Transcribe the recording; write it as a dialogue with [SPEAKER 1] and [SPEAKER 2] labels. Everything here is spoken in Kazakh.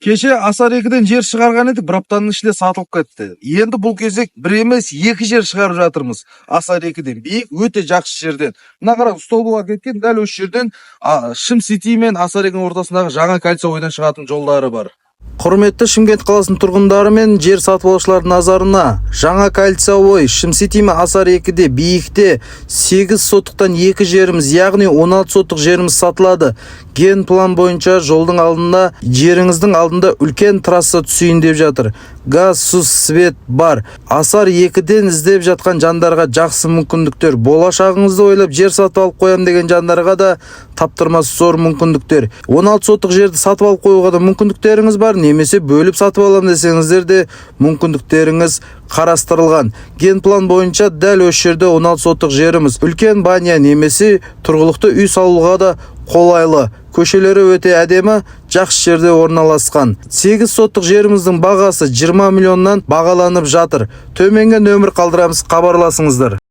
[SPEAKER 1] Кеше Асар 2-ден жер шығарған едік, бір аптаның ішінде сатылып кетті. Енді бұл кезек бір емес, 2 жер шығарып жатырмыз. Асар 2-ден биік, өте жақсы жерден. Мына қараңыз, столбуға кеткен, дәл осы жерден Шым Сити мен Асар 2-ның ортасындағы жаңа кольцевойдан шығатын жолдары бар. Құрметті Шымкент қаласының тұрғындары мен жер сатып алушылардың назарына, жаңа кольцевой Шым Сити мен Асар 2-де биікте 8 соттықтан 2 жеріміз, яғни 16 соттық жеріміз сатылады. Ген план бойынша жолдың алдында, жеріңіздің алдында үлкен трасса түсейін деп жатыр. Газ, су, свет бар. Асар 2-ден іздеп жатқан жандарға жақсы мүмкіндіктер. Болашағыңызды ойлап жер сатып алып қоям деген жандарға да таптырмас зор мүмкіндіктер. 16 соттық жерді сатып алып қоюға да мүмкіндіктеріңіз бар, немесе бөліп сатып алам десеңіздер де мүмкіндіктеріңіз қарастырылған. Ген план бойынша дәл осы жерде 16 соттық жеріміз, үлкен баня немесе тұрғылықты үй салуға да қолайлы. Көшелері өте әдемі, жақсы жерде орналасқан. 8 соттық жеріміздің бағасы 20 миллионнан бағаланып жатыр. Төменге нөмір қалдырамыз, хабарласыңыздар.